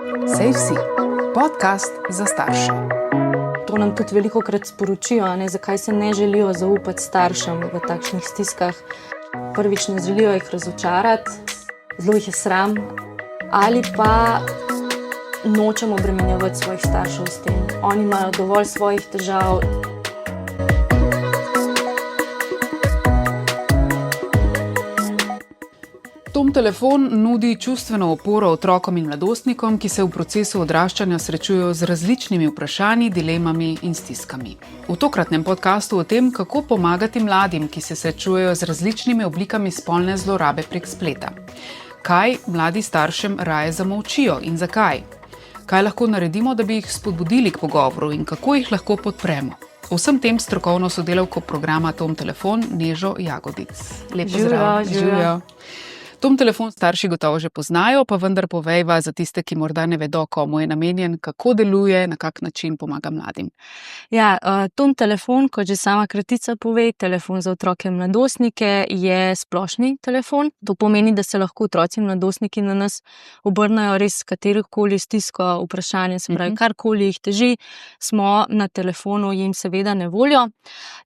Sej vsi, podcast za starše. To nam tudi velikokrat sporočijo, zakaj se ne želijo zaupati staršem v takšnih stiskah. Prvič, ne želijo jih razočarati, zelo jih je sram, ali pa nočemo obremenjevati svojih staršev s tem. Oni imajo dovolj svojih težav. Tom telefon nudi čustveno oporo otrokom in mladostnikom, ki se v procesu odraščanja srečujejo z različnimi vprašanji, dilemami in stiskami. V tokratnem podcastu o tem, kako pomagati mladim, ki se srečujejo z različnimi oblikami spolne zlorabe prek spleta. Kaj mladi staršem raje zamolčijo in zakaj? Kaj lahko naredimo, da bi jih spodbudili k pogovoru in kako jih lahko podpremo? O vsem tem strokovno sodelavko programa Tom telefon Nežo Jagodic. Lep pozdrav. Živjo. Tom telefon starši gotovo že poznajo, pa vendar povejva za tiste, ki morda ne vedo, komu je namenjen, kako deluje, na kak način pomaga mladim. Ja, Tom telefon, kot že sama kratica pove, telefon za otroke in mladostnike, je splošni telefon. To pomeni, da se lahko otroci in mladostniki na nas obrnajo res katerokoli stisko, vprašanje, se pravi, karkoli jih teži, smo na telefonu jim seveda na voljo.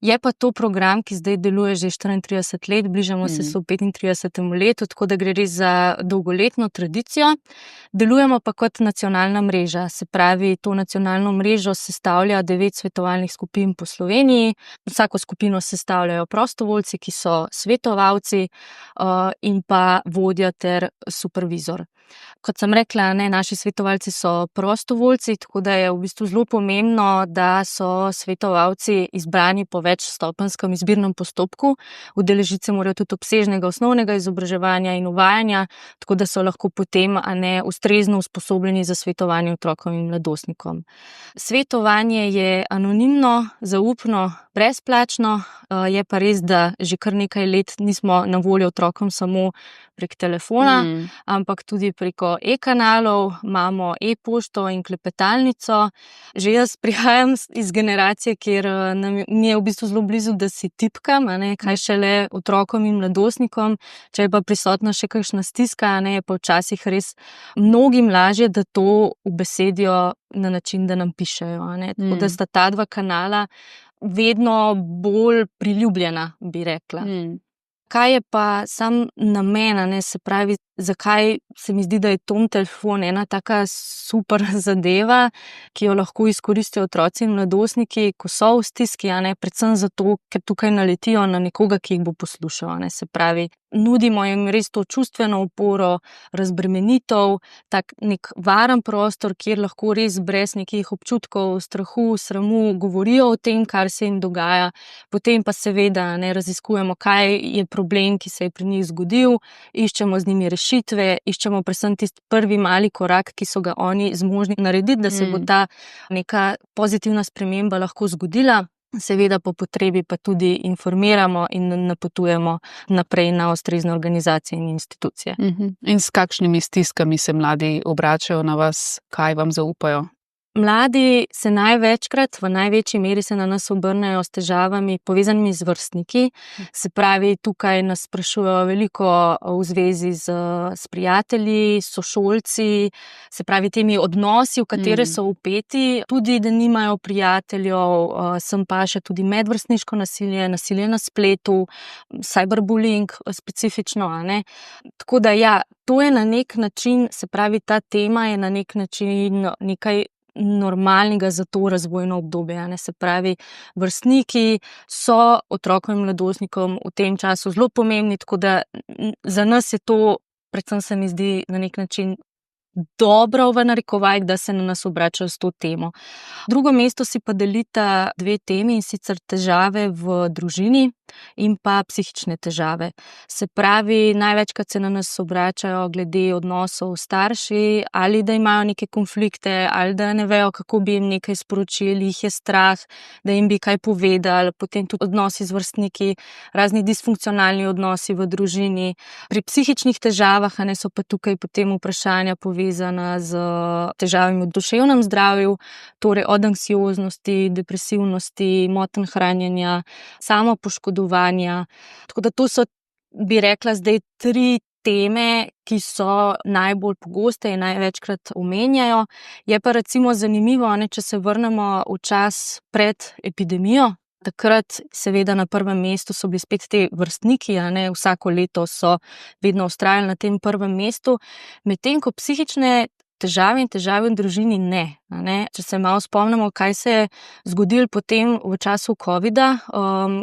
Je pa to program, ki zdaj deluje že 34 let, bližamo se 35. letu, tako da gre res za dolgoletno tradicijo. Delujemo pa kot nacionalna mreža, se pravi, to nacionalno mrežo sestavlja 9 svetovalnih skupin po Sloveniji. Vsako skupino sestavljajo prostovoljci, ki so svetovalci in pa vodja ter supervizor. Kot sem rekla, naši svetovalci so prostovoljci, tako da je v bistvu zelo pomembno, da so svetovalci izbrani po večstopenskem izbirnem postopku. Udeležiti se morajo tudi obsežnega osnovnega izobraževanja in uvajanja, tako da so lahko potem ustrezno usposobljeni za svetovanje otrokom in mladostnikom. Svetovanje je anonimno, zaupno, brezplačno, je pa res, da že kar nekaj let nismo na voljo otrokom samo prek telefona, ampak tudi preko e-kanalov, imamo e-pošto in klepetalnico. Že jaz prihajam iz generacije, kjer mi je v bistvu zelo blizu, da si tipkam, kaj šele otrokom in mladostnikom. Če je pa prisotna še kakšna stiska, je pa včasih res mnogim lažje, da to ubesedijo na način, da nam pišejo. Tako da sta ta dva kanala vedno bolj priljubljena, bi rekla. Kaj je pa sam namen, se pravi, zakaj se mi zdi, da je Tom telefon ena taka super zadeva, ki jo lahko izkoristijo otroci in mladostniki, ko so v stiski, predvsem zato, ker tukaj naletijo na nekoga, ki jih bo poslušal. Se pravi, nudimo jim res to čustveno oporo, razbremenitev, tak nek varen prostor, kjer lahko res brez nekih občutkov, strahu, sramu govorijo o tem, kar se jim dogaja. Potem pa seveda raziskujemo, kaj je problem, ki se je pri njih zgodil, iščemo z njimi rešitve, iščemo predvsem tisti prvi mali korak, ki so ga oni zmožni narediti, da se bo ta neka pozitivna sprememba lahko zgodila. Seveda po potrebi pa tudi informiramo in napotujemo naprej na ustrezne organizacije in institucije. In s kakšnimi stiskami se mladi obračajo na vas, kaj vam zaupajo? Mladi se največkrat, v največji meri se na nas obrnejo s težavami povezanimi z vrstniki. Se pravi, tukaj nas sprašujejo veliko v zvezi s prijatelji, sošolci, se pravi, temi odnosi, v katere so vpeti, tudi da nimajo prijateljev, sem pa še tudi medvrstniško nasilje, nasilje na spletu, cyberbullying specifično, Tako da ja, to je na nek način, se pravi, ta tema je na nek način nekaj normalnega za to razvojno obdobje. Se pravi, vrstniki so otrokom in mladostnikom v tem času zelo pomembni, tako da za nas je to, predvsem se mi zdi na nek način dobro v narekovajih, da se na nas obračajo s to temo. Drugo mesto si pa delita dve temi, in sicer težave v družini in pa psihične težave. Se pravi, največkrat se na nas obračajo glede odnosov starši, ali da imajo neke konflikte, ali da ne vejo, kako bi jim nekaj sporočili, jih je strah, da jim bi kaj povedali, potem tudi odnosi z vrstniki, razni disfunkcionalni odnosi v družini. Pri psihičnih težavah so pa tukaj potem vprašanja povezana z težavami v duševnem zdravju, torej od anksioznosti, depresivnosti, motenj hranjenja, samopoškodovanja. Tako da to so, bi rekla, zdaj 3 teme, ki so najbolj pogoste in največkrat omenjajo. Je pa recimo zanimivo, če se vrnemo v čas pred epidemijo. Takrat seveda na prvem mestu so bili spet te vrstniki, vsako leto so vedno vztrajali na tem prvem mestu, medtem ko psihične težave in težave v družini ne. Če se malo spomnimo, kaj se je zgodilo potem v času covida,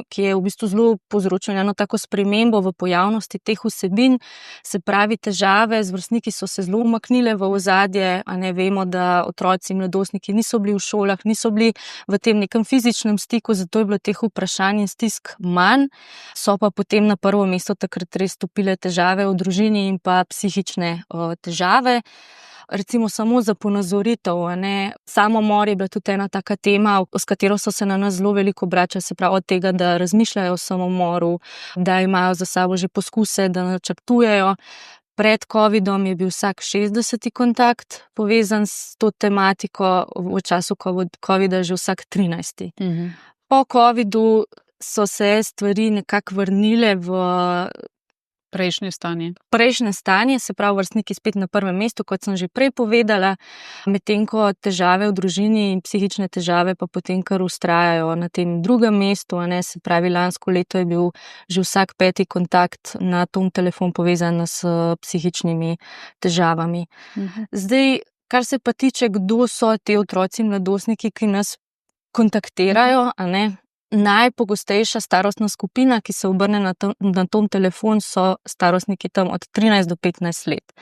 ki je v bistvu zelo povzročil eno tako spremembo v pojavnosti teh vsebin, se pravi, težave z vrstniki so se zelo umaknile v ozadje, vemo, da otroci in mladostniki niso bili v šolah, niso bili v tem nekem fizičnem stiku, zato je bilo teh vprašanj in stisk manj, so pa potem na prvo mesto takrat res stopile težave v družini in pa psihične težave. Recimo samo za ponazoritev, samomor je bila tudi ena taka tema, s katero so se na nas zelo veliko obračali, se pravi od tega, da razmišljajo o samomoru, da imajo za sabo že poskuse, da načrtujejo. Pred covidom je bil vsak 60. kontakt povezan s to tematiko, v času covida že vsak 13. Po covidu so se stvari nekako vrnile v prejšnje stanje, se pravi vrstniki spet na prvem mestu, kot sem že prej povedala, medtem ko težave v družini in psihične težave pa potem kar vztrajajo na tem drugem mestu, se pravi lansko leto je bil že vsak 5. kontakt na tom telefon povezan s psihičnimi težavami. Zdaj, kar se pa tiče, kdo so te otroci in mladostniki, ki nas kontaktirajo, najpogostejša starostna skupina, ki se obrne na tom telefon, so starostniki tam od 13 do 15 let.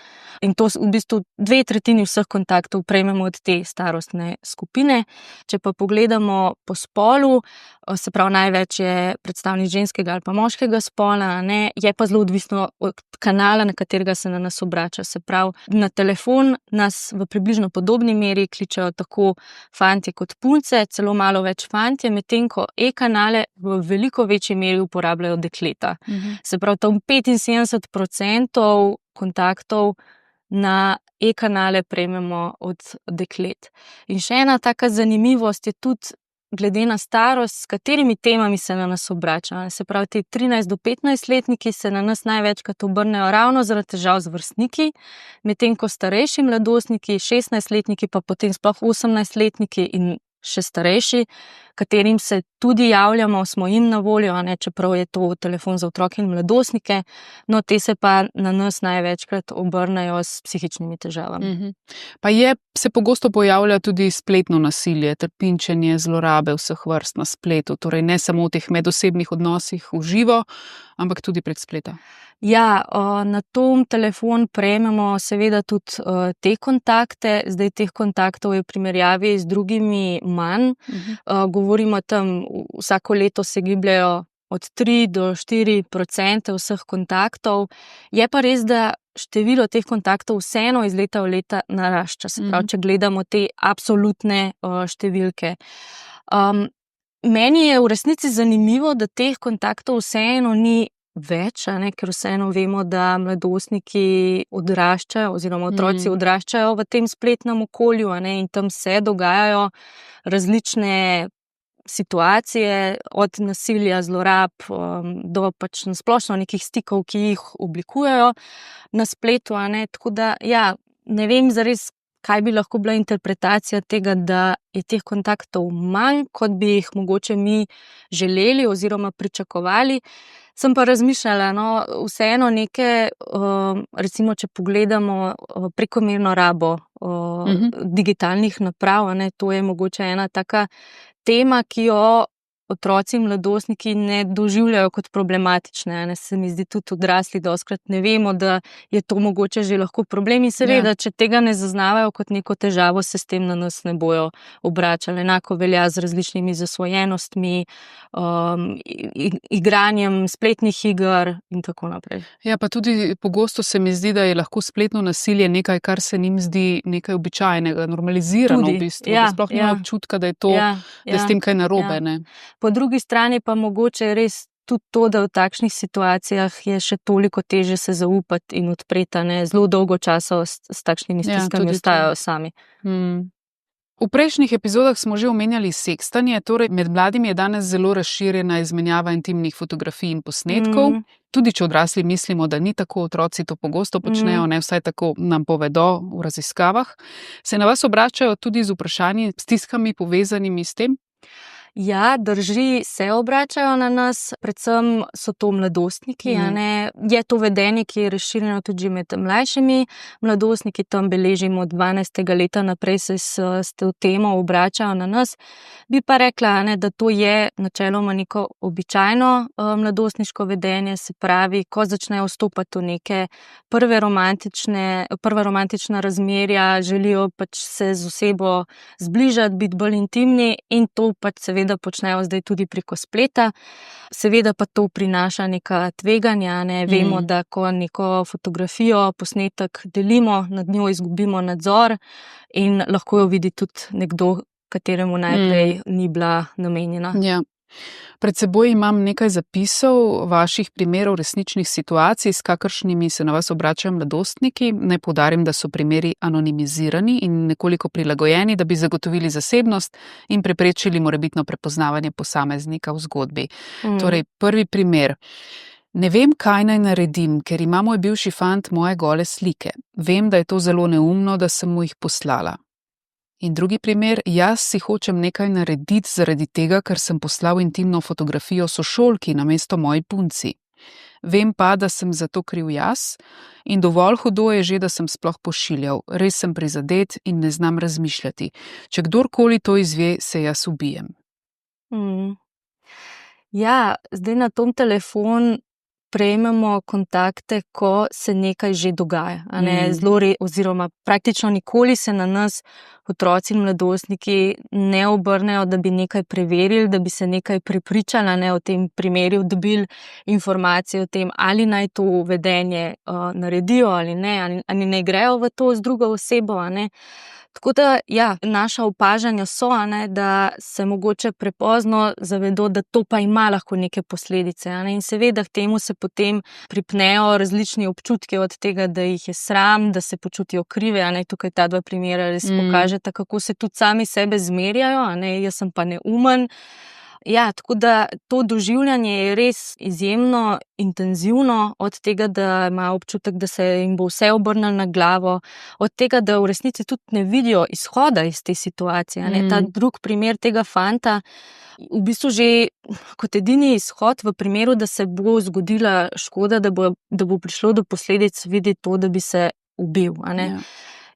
In to v bistvu 2/3 vseh kontaktov prejmemo od te starostne skupine. Če pa pogledamo po spolu, se pravi največ je predstavnik ženskega ali pa moškega spola, je pa zelo odvisno od kanala, na katerega se na nas obrača. Se pravi, na telefon nas v približno podobni meri kličejo tako fantje kot punce, celo malo več fantje, medtem ko e-kanale v veliko večji meri uporabljajo dekleta. Se pravi, tam 75% kontaktov na e-kanale prejmemo od deklet. In še ena taka zanimivost je tudi glede na starost, s katerimi temami se na nas obrača. Se pravi, te 13 do 15 letniki se na nas največkrat obrnejo ravno zaradi težav z vrstniki, medtem ko starejši mladostniki, 16-letniki, pa potem sploh 18-letniki in še starejši, katerim se tudi javljamo, smo jim na voljo, čeprav je to telefon za otroke in mladostnike, no te se pa na nas največkrat obrnejo s psihičnimi težavami. Pa se pogosto pojavlja tudi spletno nasilje, trpinčenje, zlorabe vseh vrst na spletu, torej ne samo v teh medosebnih odnosih v živo, ampak tudi prek spleta. Ja, na tom telefon prejmemo seveda tudi te kontakte, zdaj teh kontaktov je v primerjavi z drugimi manj. Govorimo tam, vsako leto se gibljajo od 3 do 4% vseh kontaktov. Je pa res, da število teh kontaktov vseeno iz leta v leta narašča, se pravi, če gledamo te absolutne številke. Meni je v resnici zanimivo, da teh kontaktov vseeno ni več, ker vseeno vemo, da mladostniki odraščajo oziroma otroci odraščajo v tem spletnem okolju, in tam se dogajajo različne situacije, od nasilja, zlorab do pač nasplošno nekih stikov, ki jih oblikujejo na spletu, tako da ne vem zares, kaj bi lahko bila interpretacija tega, da je teh kontaktov manj, kot bi jih mogoče mi želeli oziroma pričakovali. Sem pa razmišljala, vseeno neke, recimo, če pogledamo prekomerno rabo digitalnih naprav, to je mogoče ena taka tema, ki jo otroci in mladostniki ne doživljajo kot problematične. Se mi zdi tudi odrasli dostikrat ne vemo, da je to mogoče že lahko problem in seveda, če tega ne zaznavajo kot neko težavo, se s tem na nas ne bojo obračali. Enako velja z različnimi zasvojenostmi, igranjem spletnih iger in tako naprej. Ja, pa tudi pogosto se mi zdi, da je lahko spletno nasilje nekaj, kar se njim zdi nekaj običajnega, normalizirano tudi, v bistvu. Da sploh nima občutka, da je to, da je s tem kaj narobe, Po drugi strani pa mogoče res tudi to, da v takšnih situacijah je še toliko težje se zaupati in odpreti, zelo dolgo časa s takšnimi stiskami ostajajo sami. V prejšnjih epizodah smo že omenjali sekstanje, torej med mladimi je danes zelo razširjena izmenjava intimnih fotografij in posnetkov. Tudi če odrasli mislimo, da ni tako, otroci to pogosto počnejo, ne vsaj tako nam povedo v raziskavah. Se na vas obračajo tudi z vprašanji, stiskami povezanimi s tem? Ja, drži, se obračajo na nas, predvsem so to mladostniki, a ne. Je to vedenje, ki je razširjeno tudi med mlajšimi mladostniki, tam beležimo od 12. leta naprej se s to temo obračajo na nas. Bi pa rekla, a ne, da to je načeloma neko običajno mladostniško vedenje, se pravi, ko začnejo vstopati v neke prva romantična razmerja, želijo pač se z osebo zbližati, biti bolj intimni in to pač seveda počnejo zdaj tudi preko spleta. Seveda pa to prinaša neka tveganja, ne. Vemo, da ko neko fotografijo, posnetek delimo, nad njo izgubimo nadzor in lahko jo vidi tudi nekdo, kateremu najprej ni bila namenjena. Ja. Pred seboj imam nekaj zapisov vaših primerov resničnih situacij, s kakršnimi se na vas obračajo mladostniki. Naj poudarim, da so primeri anonimizirani in nekoliko prilagojeni, da bi zagotovili zasebnost in preprečili morebitno prepoznavanje posameznika v zgodbi. Torej, prvi primer. Ne vem, kaj naj naredim, ker ima moj bivši fant moje gole slike. Vem, da je to zelo neumno, da sem mu jih poslala. In drugi primer, jaz si hočem nekaj narediti zaradi tega, ker sem poslal intimno fotografijo sošolki namesto moji punci. Vem pa, da sem za to kriv jaz in dovolj hudo je že, da sem sploh pošiljal. Res sem prizadet in ne znam razmišljati. Če kdorkoli to izve, se jaz ubijem. Ja, zdaj na tom telefon prejmemo kontakte, ko se nekaj že dogaja, a ne, oziroma praktično nikoli se na nas otroci in mladostniki ne obrnejo, da bi nekaj preverili, da bi se nekaj prepričali, a ne, o tem primeru, dobili informacije o tem, ali naj to vedenje naredijo ali ne, ali ne grejo v to z drugo osebo, a ne. Tako da, ja, naša opažanja so, a ne, da se mogoče prepozno zavedo, da to pa ima lahko neke posledice, a ne, in seveda k temu se potem pripnejo različni občutki od tega, da jih je sram, da se počutijo krive, a ne, tukaj ta dva primera res pokažeta, kako se tudi sami sebe zmerjajo, a ne, jaz sem pa neumen. Ja, tako da to doživljanje je res izjemno intenzivno, od tega, da imajo občutek, da se jim bo vse obrnilo na glavo, od tega, da v resnici tudi ne vidijo izhoda iz te situacije, a ne. Ta drug primer tega fanta, v bistvu že kot edini izhod v primeru, da se bo zgodila škoda, da bo prišlo do posledic, vidi to, da bi se ubil, a ne. Ja.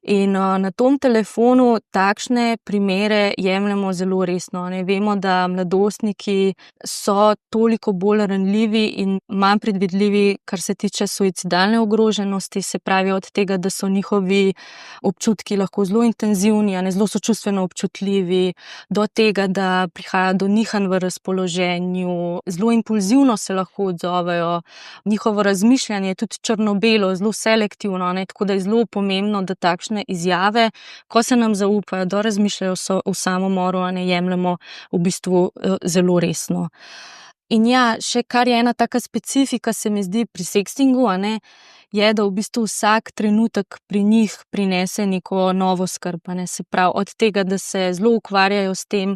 In na tom telefonu takšne primere jemljemo zelo resno, ne. Vemo, da mladostniki so toliko bolj ranljivi in manj predvidljivi, kar se tiče suicidalne ogroženosti, se pravi od tega, da so njihovi občutki lahko zelo intenzivni, a ne, zelo so čustveno občutljivi, do tega, da prihaja do nihanj v razpoloženju, zelo impulzivno se lahko odzovejo, njihovo razmišljanje je tudi črno-belo, zelo selektivno, ne, tako da je zelo pomembno, da takšne izjave, ko se nam zaupajo, da razmišljajo o samomoru, a ne, jemljemo v bistvu zelo resno. In ja, še kar je ena taka specifika, se mi zdi pri sextingu, a ne, je, da v bistvu vsak trenutek pri njih prinese neko novo skrb, a ne, se pravi od tega, da se zelo ukvarjajo s tem,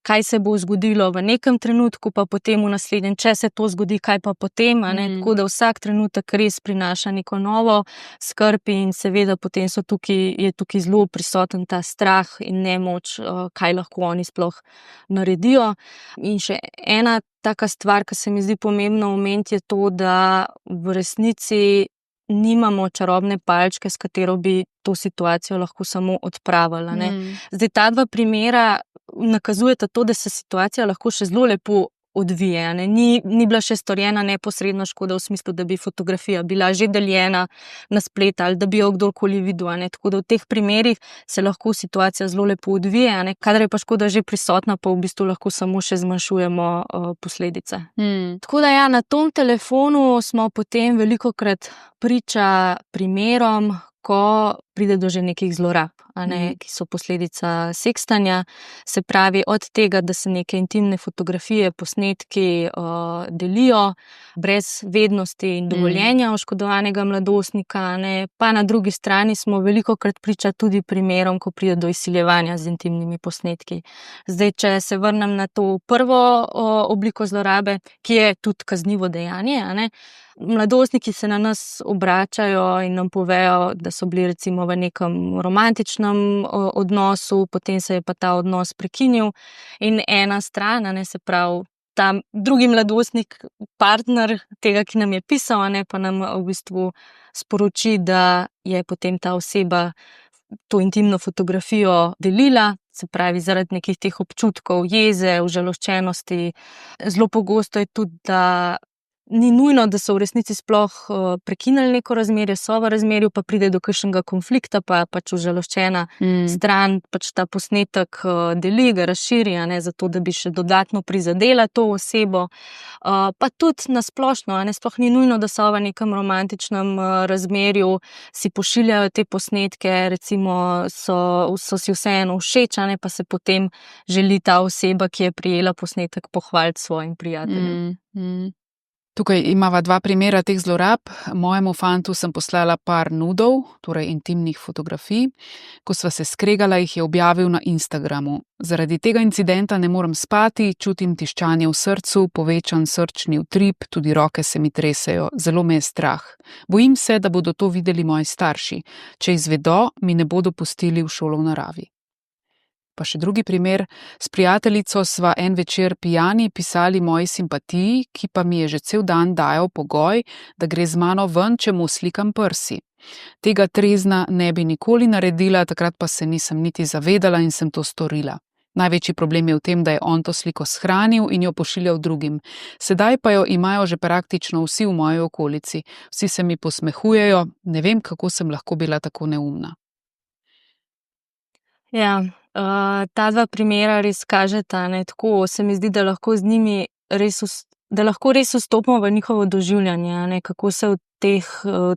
kaj se bo zgodilo v nekem trenutku, pa potem v naslednjem, če se to zgodi, kaj pa potem, a ne, tako da vsak trenutek res prinaša neko novo skrb in seveda potem je tukaj zelo prisoten ta strah in nemoč, kaj lahko oni sploh naredijo. In še ena taka stvar, ki se mi zdi pomembno omeniti, je to, da v resnici nimamo čarobne palčke, s katero bi to situacijo lahko samo odpravili, ne. Zdaj, ta dva primera nakazujeta to, da se situacija lahko še zelo lepo odvije, a ne. Ni bila še storjena neposredna škoda v smislu, da bi fotografija bila že deljena na splet ali da bi jo kdorkoli videl, a ne. Tako da v teh primerih se lahko situacija zelo lepo odvije, a ne. Kadar je pa škoda že prisotna, pa v bistvu lahko samo še zmanjšujemo posledice. Tako da ja, na tom telefonu smo potem velikokrat priča primerom, ko pride do že nekih zlorab, ki so posledica sekstanja. Se pravi, od tega, da se neke intimne fotografije, posnetki delijo brez vednosti in dovoljenja oškodovanega mladostnika, pa na drugi strani smo velikokrat priča tudi primerom, ko pride do izsiljevanja z intimnimi posnetki. Zdaj, če se vrnem na to prvo obliko zlorabe, ki je tudi kaznivo dejanje, mladostniki se na nas obračajo in nam povejo, da so bili recimo v nekem romantičnem odnosu, potem se je pa ta odnos prekinil in ena stran, se pravi ta drugi mladostnik, partner tega, ki nam je pisal, pa nam v bistvu sporoči, da je potem ta oseba to intimno fotografijo delila, se pravi zaradi nekih teh občutkov, jeze, užaloščenosti. Zelo pogosto je tudi, da ni nujno, da so v resnici sploh prekinili neko razmerje, so v razmerju, pa pride do kakšnega konflikta, pa pač užaloščena stran pač ta posnetek deli, ga razširi, zato da bi še dodatno prizadela to osebo. Pa tudi na splošno, sploh ni nujno, da so v nekem romantičnem razmerju, si pošiljajo te posnetke, recimo so si vseeno všeč, pa se potem želi ta oseba, ki je prijela posnetek, pohvaliti svojim prijateljem. Tukaj imava dva primera teh zlorab. Mojemu fantu sem poslala par nudov, torej intimnih fotografij. Ko sva se skregala, jih je objavil na Instagramu. Zaradi tega incidenta ne morem spati, čutim tiščanje v srcu, povečan srčni utrip, tudi roke se mi tresejo. Zelo me je strah. Bojim se, da bodo to videli moji starši. Če izvedo, mi ne bodo pustili v šolo v naravi. Pa še drugi primer, s prijateljico sva en večer pijani pisali moji simpatiji, ki pa mi je že cel dan dajal pogoj, da gre z mano ven, če mu slikam prsi. Tega trezna ne bi nikoli naredila, takrat pa se nisem niti zavedala in sem to storila. Največji problem je v tem, da je on to sliko shranil in jo pošiljal drugim. Sedaj pa jo imajo že praktično vsi v moji okolici. Vsi se mi posmehujejo, ne vem, kako sem lahko bila tako neumna. Ja, ta dva primera res kažeta, tako se mi zdi, da lahko z njimi da lahko res vstopimo v njihovo doživljanje, kako se v teh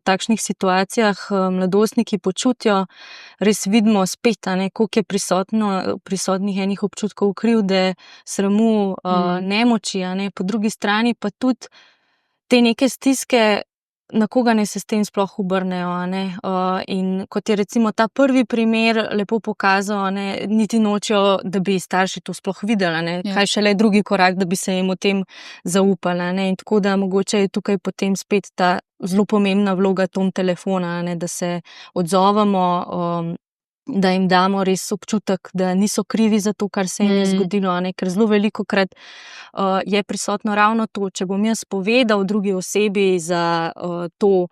takšnih situacijah mladostniki počutijo. Res vidimo spet, koliko je prisotnih enih občutkov krivde, sramu, nemoči, po drugi strani pa tudi te neke stiske, na koga naj se s tem sploh obrnejo. In kot je recimo ta prvi primer lepo pokazal, niti nočejo, da bi starši to sploh videli. Kaj šele drugi korak, da bi se jim o tem zaupali. In tako da mogoče je tukaj potem spet ta zelo pomembna vloga ton telefona, da se odzovemo, da jim damo res občutek, da niso krivi za to, kar se jim je zgodilo, ker zelo velikokrat je prisotno ravno to, če bom jaz povedal drugi osebi za to,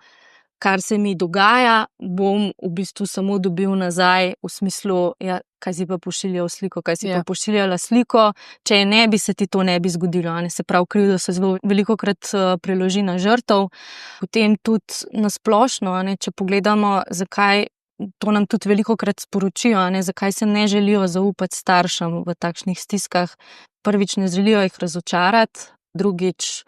kar se mi dogaja, bom v bistvu samo dobil nazaj v smislu, ja, kaj si pa pošiljal sliko, kaj si pa pošiljala sliko, če je ne bi, se ti to ne bi zgodilo. Se pravi, krivda se zelo velikokrat preloži na žrtev. Potem tudi na splošno, če pogledamo, zakaj to nam tudi velikokrat sporočijo, zakaj se ne želijo zaupati staršem v takšnih stiskah. Prvič, ne želijo jih razočarati, drugič,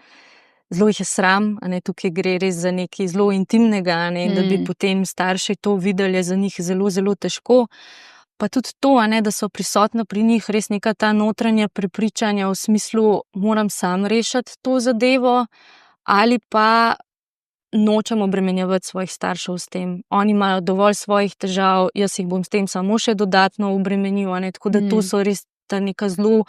zelo jih je sram, tukaj gre res za nekaj zelo intimnega, da bi potem starši to videli, je za njih zelo, zelo težko. Pa tudi to, da so prisotna pri njih res neka ta notranja prepričanja v smislu, moram sam rešiti to zadevo, ali pa nočem obremenjevati svojih staršev s tem. Oni imajo dovolj svojih težav, jaz jih bom s tem samo še dodatno obremenil, tako da to so res ta neka zelo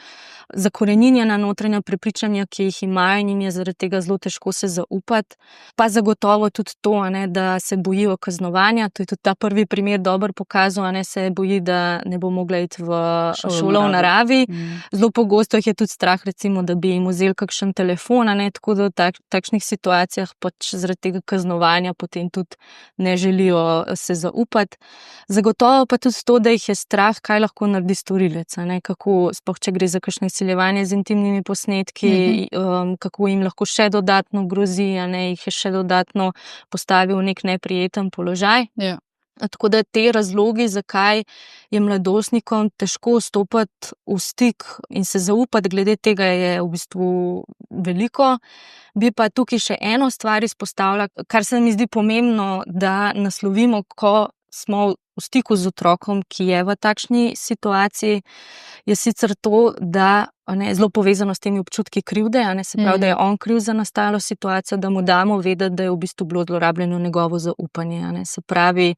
zakoreninjena notranja prepričanja, ki jih imajo in jim je zaradi tega zelo težko se zaupati. Pa zagotovo tudi to, da se bojijo kaznovanja. To je tudi ta prvi primer dobro pokazal, se boji, da ne bo mogla iti v šolo v naravi. Zelo pogosto jih je tudi strah, recimo, da bi jim vzeli kakšen telefon, tako da v takšnih situacijah pač zaradi tega kaznovanja potem tudi ne želijo se zaupati. Zagotovo pa tudi to, da jih je strah, kaj lahko naredi storilec, kako, sploh če gre za kakšno izsiljevanje z intimnimi posnetki, kako jim lahko še dodatno grozi, jih je še dodatno postavil v nek neprijeten položaj. Ja. Tako da te razlogi, zakaj je mladostnikom težko stopiti v stik in se zaupati, glede tega je v bistvu veliko. Bi pa tukaj še eno stvar izpostavila, kar se mi zdi pomembno, da naslovimo, ko smo v stiku z otrokom, ki je v takšni situaciji, je sicer to, da zelo povezano s temi občutki krivde, se pravi, da je on kriv za nastalo situacijo, da mu damo vedeti, da je v bistvu bilo zlorabljeno njegovo zaupanje. Se pravi,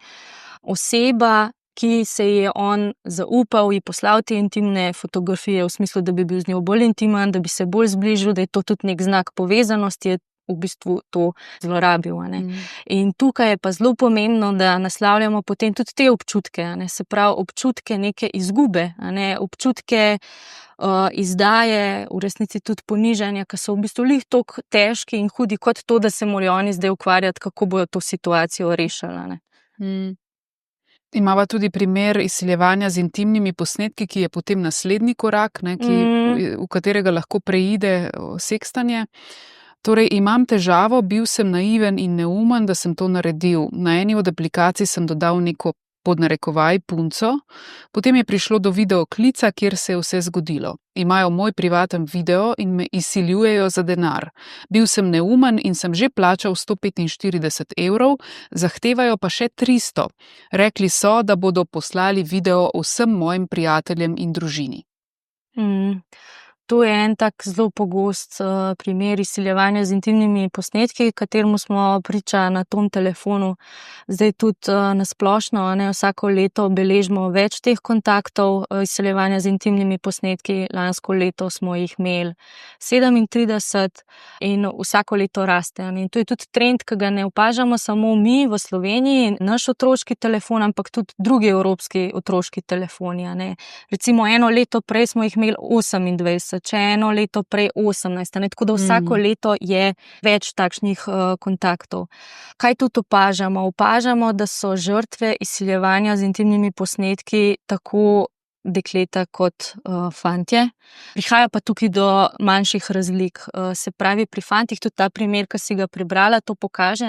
oseba, ki se je on zaupal, ji poslal te intimne fotografije v smislu, da bi bil z njo bolj intimen, da bi se bolj zbližil, da je to tudi nek znak povezanosti, je v bistvu to zlorabil. In tukaj je pa zelo pomembno, da naslavljamo potem tudi te občutke, se pravi občutke neke izgube, občutke izdaje, v resnici tudi ponižanja, ki so v bistvu lih toliko težki in hudi, kot to, da se morajo oni zdaj ukvarjati, kako bojo to situacijo rešili. Imava tudi primer izsiljevanja z intimnimi posnetki, ki je potem naslednji korak, v katerega lahko preide sekstanje. Torej, imam težavo, bil sem naiven in neumen, da sem to naredil. Na eni od aplikacij sem dodal neko podnarekovaj punco, potem je prišlo do videoklica, kjer se je vse zgodilo. Imajo moj privaten video in me izsiljujejo za denar. Bil sem neumen in sem že plačal 145 €, zahtevajo pa še 300. Rekli so, da bodo poslali video vsem mojim prijateljem in družini. To je en tak zelo pogost primer izsiljevanja z intimnimi posnetki, kateremu smo priča na tom telefonu. Zdaj tudi na splošno, vsako leto beležimo več teh kontaktov izsiljevanja z intimnimi posnetki. Lansko leto smo jih imeli 37 in vsako leto raste. In to je tudi trend, ki ga ne opažamo samo mi v Sloveniji, naš otroški telefon, ampak tudi drugi evropski otroški telefoni. Recimo eno leto prej smo jih imeli 28, če eno leto prej 18, tako da vsako leto je več takšnih kontaktov. Kaj tudi opažamo? Opažamo, da so žrtve izsiljevanja z intimnimi posnetki tako dekleta kot fantje. Prihaja pa tukaj do manjših razlik. Se pravi, pri fantih tudi ta primer, ki si ga prebrala, to pokaže.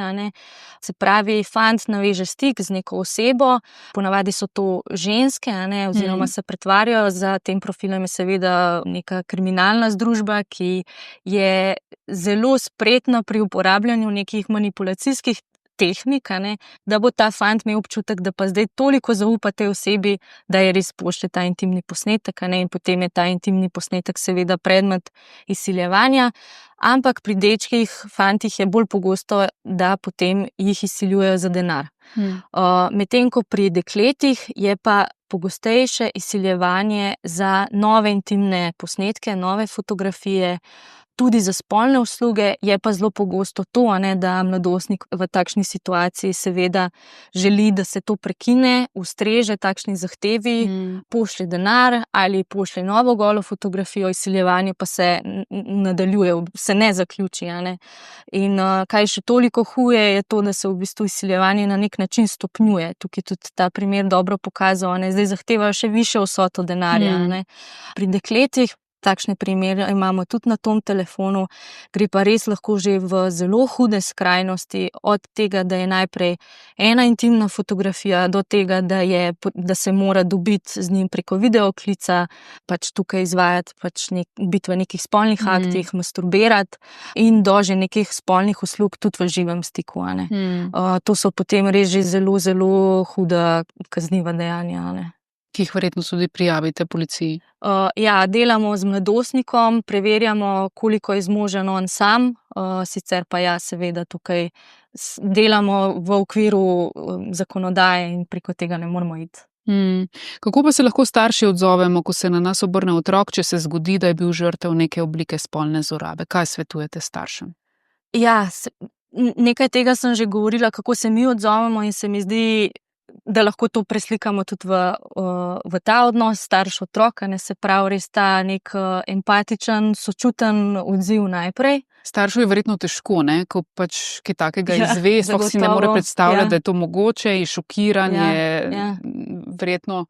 Se pravi, fant naveže stik z neko osebo, ponavadi so to ženske, oziroma se pretvarjajo, za tem profilom je seveda neka kriminalna združba, ki je zelo spretna pri uporabljanju nekih manipulacijskih tehnik, da bo ta fant imel občutek, da pa zdaj toliko zaupa tej osebi, da je res pošlje ta intimni posnetek, in potem je ta intimni posnetek seveda predmet izsiljevanja, ampak pri dečkih, fantih je bolj pogosto, da potem jih izsiljujejo za denar. Medtem ko pri dekletih je pa pogostejše izsiljevanje za nove intimne posnetke, nove fotografije, tudi za spolne usluge. Je pa zelo pogosto to, da mladostnik v takšni situaciji seveda želi, da se to prekine, ustreže takšni zahtevi, pošlje denar ali pošlje novo golo fotografijo, izsiljevanje pa se nadaljuje, se ne zaključi. In kaj še toliko huje je to, da se v bistvu izsiljevanje na nek način stopnjuje. Tukaj tudi ta primer dobro pokazal, zdaj zahtevajo še višjo vsoto denarja. Pri dekletih takšne primere imamo tudi na tom telefonu, gre pa res lahko že v zelo hude skrajnosti, od tega, da je najprej ena intimna fotografija, do tega, da se mora dobiti z njim preko videoklica, tukaj izvajati, biti v nekih spolnih aktih, masturbirati in do že nekih spolnih uslug tudi v živem stiku. To so potem res že zelo, zelo huda kazniva dejanja. Ki jih verjetno tudi prijavite policiji. Ja, delamo z mladostnikom, preverjamo, koliko je zmožen on sam, sicer pa ja, seveda tukaj delamo v okviru zakonodaje in preko tega ne moramo iti. Kako pa se lahko starši odzovemo, ko se na nas obrne otrok, če se zgodi, da je bil žrtev neke oblike spolne zlorabe? Kaj svetujete staršem? Ja, nekaj tega sem že govorila, kako se mi odzovemo, in se mi zdi, da lahko to preslikamo tudi v ta odnos starš-otrok, se pravi res ta nek empatičen, sočuten odziv najprej. Staršu je verjetno težko, ko kaj takega izve, sploh si ne more predstavljati, da je to mogoče, je šokiranje, verjetno.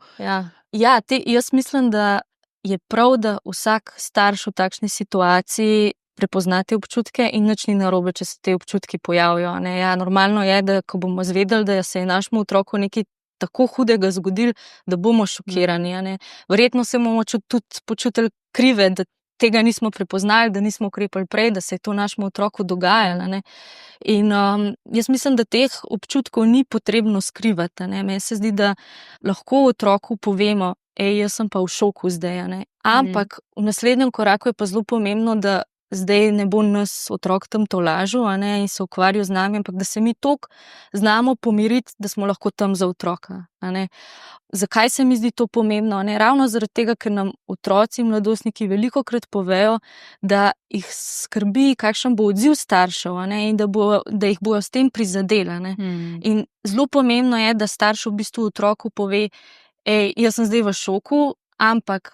Jaz mislim, da je prav, da vsak starš v takšni situaciji prepozna te občutke in nič ni narobe, če se te občutki pojavijo. Normalno je, da ko bomo zvedeli, da se je našemu otroku nekaj tako hudega zgodilo, da bomo šokirani. Verjetno se bomo tudi počutili krive, da tega nismo prepoznali, da nismo ukrepali prej, da se je to našemu otroku dogajalo, ne. In jaz mislim, da teh občutkov ni potrebno skrivati, ne. Meni se zdi, da lahko otroku povemo: jaz sem pa v šoku zdaj, a ne." Ampak v naslednjem koraku je pa zelo pomembno, da zdaj ne bo nas otrok tam tolažil, a ne, in se ukvarjal z nami, ampak da se mi toliko znamo pomiriti, da smo lahko tam za otroka, a ne. Zakaj se mi zdi to pomembno, a ne? Ravno zaradi tega, ker nam otroci in mladostniki velikokrat povejo, da jih skrbi, kakšen bo odziv staršev, a ne, in da jih bojo s tem prizadeli, a ne. In zelo pomembno je, da starš v bistvu otroku pove: jaz sem zdaj v šoku, ampak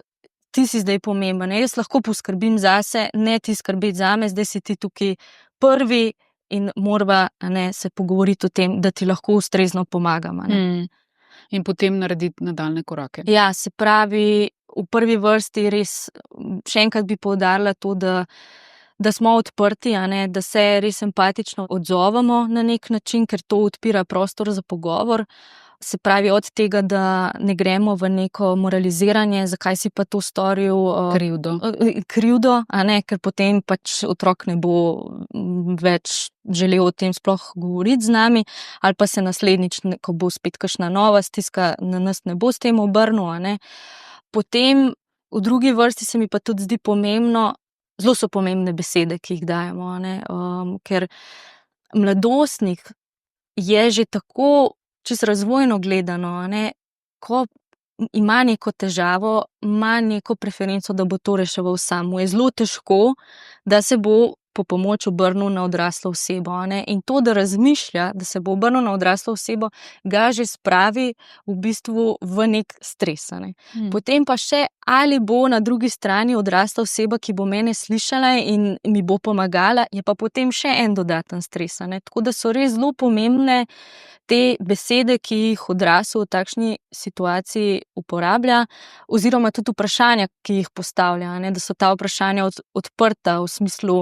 ti si zdaj pomemben, jaz lahko poskrbim zase, ne ti skrbeti zame, zdaj si ti tukaj prvi in morava, a ne, se pogovoriti o tem, da ti lahko ustrezno pomagam, a ne. In potem narediti nadaljnje korake. Ja, se pravi, v prvi vrsti res, še enkrat bi poudarila to, da smo odprti, a ne, da se res empatično odzovemo na nek način, ker to odpira prostor za pogovor. Se pravi, od tega, da ne gremo v neko moraliziranje, zakaj si pa to storil. Krivdo, a ne, ker potem pač otrok ne bo več želel o tem sploh govoriti z nami, ali pa se naslednjič, ko bo spet kakšna nova stiska, na nas ne bo s tem obrnil, a ne. Potem v drugi vrsti se mi pa tudi zdi pomembno, zelo so pomembne besede, ki jih dajemo, a ne, ker mladostnik je že tako čisto razvojno gledano, a ne, ko ima neko težavo, ima neko preferenco, da bo to reševal sam. Mu je zelo težko, da se bo po pomoč obrnil na odraslo osebo, a ne. In to, da razmišlja, da se bo obrnil na odraslo osebo, ga že spravi v bistvu v nek stres, a ne. Potem pa še, ali bo na drugi strani odrasla oseba, ki bo mene slišala in mi bo pomagala, je pa potem še en dodaten stres, a ne. Tako da so res zelo pomembne te besede, ki jih odrasel v takšni situaciji uporablja, oziroma tudi vprašanja, ki jih postavlja, a ne, da so ta vprašanja odprta, v smislu,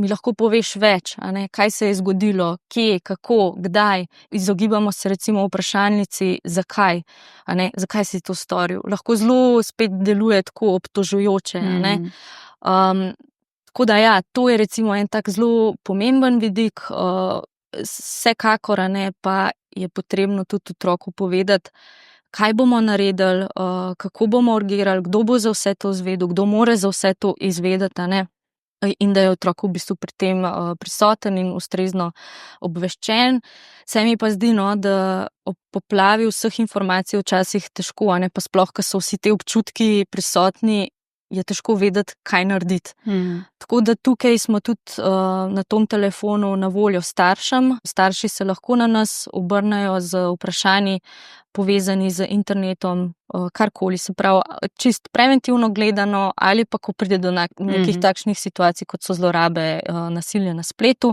mi lahko poveš več, a ne, kaj se je zgodilo, kje, kako, kdaj. Izogibamo se recimo vprašalnici zakaj, a ne, zakaj si to storil. Lahko zelo spet deluje tako obtožujoče, a ne. Tako da ja, to je recimo en tak zelo pomemben vidik, vsekakor, a ne, pa je potrebno tudi otroku povedati, kaj bomo naredili, kako bomo urgirali, kdo bo za vse to izvedel, kdo mora za vse to izvedeti, a ne. In da je otrok v bistvu pri tem prisoten in ustrezno obveščen. Se mi pa zdi, no, da ob poplavi vseh informacij včasih težko, a ne, pa sploh, ko so vsi te občutki prisotni, je težko vedeti, kaj narediti. Tako da tukaj smo tudi na tom telefonu na voljo staršem. Starši se lahko na nas obrnejo z vprašanji, povezani z internetom, karkoli, se pravi, čist preventivno gledano, ali pa ko pride do nekih takšnih situacij, kot so zlorabe, nasilja na spletu,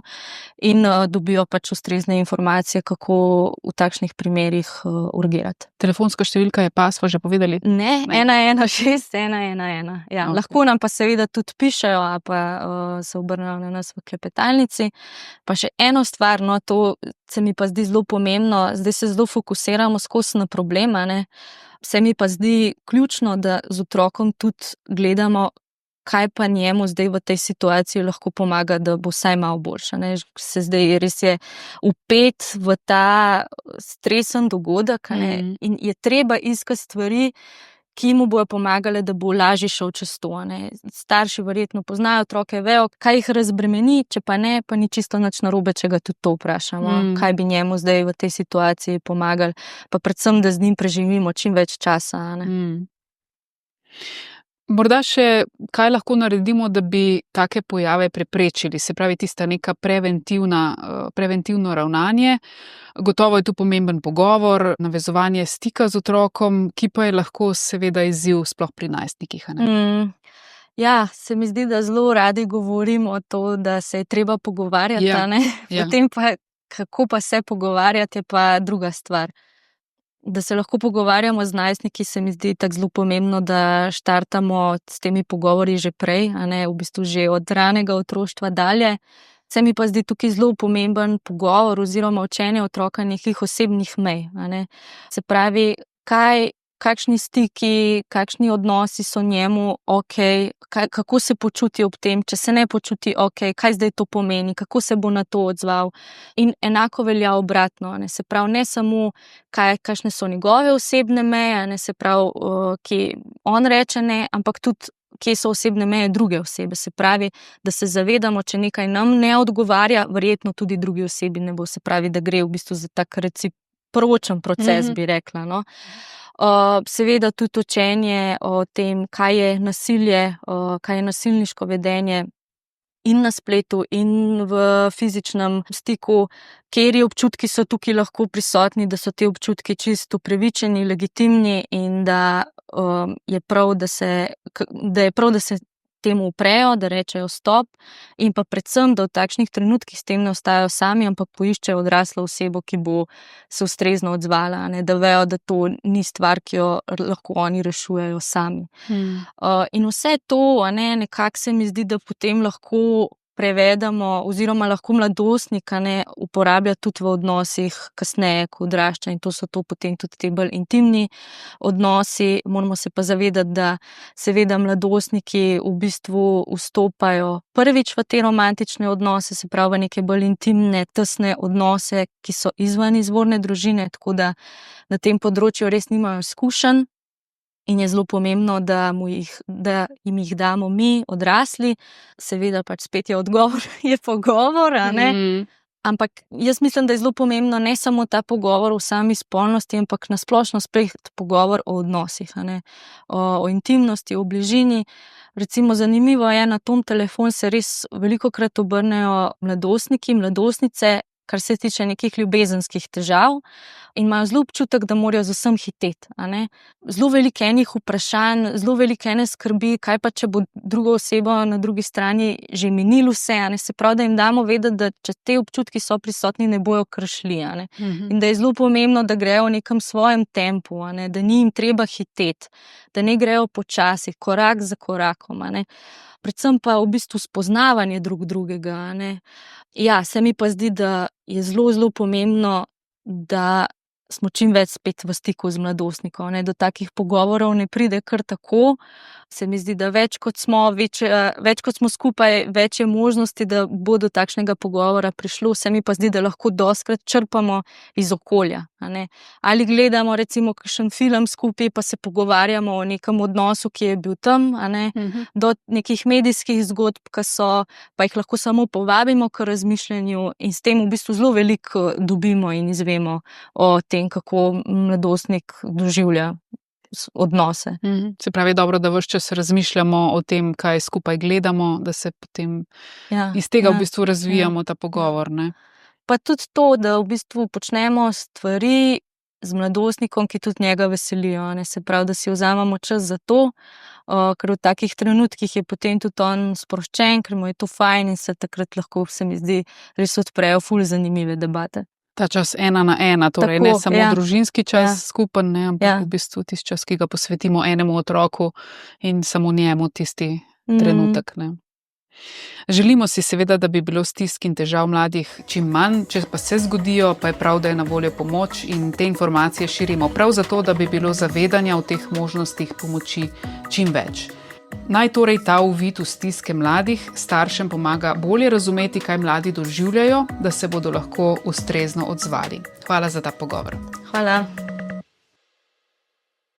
in dobijo pač ustrezne informacije, kako v takšnih primerih urgirati. Telefonska številka je pa, smo že povedali? Ne, 116 111. Ja, okay. Lahko nam pa seveda tudi pišejo, ali pa se obrnejo na nas v klepetalnici. Pa še eno stvar, no, to se mi pa zdi zelo pomembno, zdaj se zelo fokusiramo skozi na problema, ne. Se mi pa zdi ključno, da z otrokom tudi gledamo, kaj pa njemu zdaj v tej situaciji lahko pomaga, da bo vsaj malo boljše, ne. Se zdaj res je vpet v ta stresen dogodek, a ne, in je treba iskati stvari, ki mu bojo pomagale, da bo lažje šel čez to, a ne. Starši verjetno poznajo otroke, vejo, kaj jih razbremeni, če pa ne, pa ni čisto nič narobe, če ga tudi to vprašamo, kaj bi njemu zdaj v tej situaciji pomagali, pa predvsem, da z njim preživimo čim več časa, a ne. Morda še, kaj lahko naredimo, da bi take pojave preprečili, se pravi tista neka preventivno ravnanje. Gotovo je tu pomemben pogovor, navezovanje stika z otrokom, ki pa je lahko seveda izziv sploh pri najstnikih, a ne. Ja, se mi zdi, da zelo radi govorimo to, da se je treba pogovarjati, a ne. Potem pa, kako pa se pogovarjati, je pa druga stvar. Da se lahko pogovarjamo z najstniki, se mi zdi tako zelo pomembno, da štartamo s temi pogovori že prej, a ne, v bistvu že od ranega otroštva dalje. Se mi pa zdi tukaj zelo pomemben pogovor oziroma učenje otroka nekih osebnih mej, a ne. Se pravi, kaj kakšni stiki, kakšni odnosi so njemu okej, kako se počuti ob tem, če se ne počuti okej, kaj zdaj to pomeni, kako se bo na to odzval. In enako velja obratno, ne, se pravi, ne samo, kakšne so njegove osebne meje, ne, se pravi, kje on reče ne, ampak tudi, kje so osebne meje druge osebe. Se pravi, da se zavedamo, če nekaj nam ne odgovarja, verjetno tudi drugi osebi ne bo. Se pravi, da gre v bistvu za tak recipročen proces, bi rekla, no. Seveda tudi učenje o tem, kaj je nasilje, kaj je nasilniško vedenje in na spletu in v fizičnem stiku, kateri občutki so tukaj lahko prisotni, da so ti občutki čisto upravičeni, legitimni in da je prav, da se temu uprejo, da rečejo stop in pa predvsem, da v takšnih trenutkih s tem ne ostajajo sami, ampak poiščejo odraslo osebo, ki bo se ustrezno odzvala, ne, da vejo, da to ni stvar, ki jo lahko oni rešujejo sami. In vse to, nekako se mi zdi, da potem lahko prevedemo oziroma lahko mladostnik uporablja tudi v odnosih kasneje, ko odrašča, in to so potem tudi ti bolj intimni odnosi. Moramo se pa zavedati, da seveda mladostniki v bistvu vstopajo prvič v te romantične odnose, se pravi v neke bolj intimne, tesne odnose, ki so izven izvorne družine, tako da na tem področju res nimajo izkušenj. In je zelo pomembno, da jim jih damo mi, odrasli. Seveda pač spet je odgovor, je pogovor, Ampak jaz mislim, da je zelo pomembno ne samo ta pogovor o sami spolnosti, ampak nasplošno spet pogovor o odnosih, o intimnosti, o bližini. Recimo zanimivo je, na Tom telefon se res velikokrat obrnejo mladostniki, mladostnice, kar se tiče nekih ljubezenskih težav, in imajo zelo občutek, da morajo z vsem hiteti. Zelo veliko enih vprašanj, zelo veliko ene skrbi, kaj pa, če bo druga oseba na drugi strani že minilo vse, se pravi, da jim damo vedeti, da če te občutki so prisotni, ne bojo kršli. In da je zelo pomembno, da grejo v nekem svojem tempu, da ni jim treba hiteti, da ne grejo počasi, korak za korakom. Predvsem pa v bistvu spoznavanje drugega. Ja, se mi pa zdi, da je zelo, zelo pomembno, da smo čim več spet v stiku z mladostnikom. Do takih pogovorov ne pride kar tako. Se mi zdi, da več kot smo skupaj, več je možnosti, da bo do takšnega pogovora prišlo. Se mi pa zdi, da lahko dostikrat črpamo iz okolja. Ali gledamo recimo kakšen film skupaj, pa se pogovarjamo o nekem odnosu, ki je bil tam, do nekih medijskih zgodb, ki so, pa jih lahko samo povabimo k razmišljanju in s tem v bistvu zelo veliko dobimo in izvemo o tem, kako mladostnik doživlja odnose. Se pravi, dobro, da ves čas razmišljamo o tem, kaj skupaj gledamo, da se potem iz tega v bistvu razvijamo ta pogovor. Pa tudi to, da v bistvu počnemo stvari z mladostnikom, ki tudi njega veselijo. Se pravi, da si vzamemo čas za to, ker v takih trenutkih je potem tudi on sproščen, ker mu je to fajn in se takrat lahko, se mi zdi, res odprejo ful zanimive debate. Ta čas 1 na 1, torej tako, ne samo družinski čas skupen, ampak v bistvu tisti čas, ki ga posvetimo enemu otroku in samo njemu tisti trenutek. Želimo si seveda, da bi bilo stisk in težav mladih čim manj, če pa se zgodijo, pa je prav, da je na voljo pomoč in te informacije širimo prav zato, da bi bilo zavedanja o teh možnostih pomoči čim več. Naj torej ta uvid v stiske mladih staršem pomaga bolje razumeti, kaj mladi doživljajo, da se bodo lahko ustrezno odzvali. Hvala za ta pogovor. Hvala.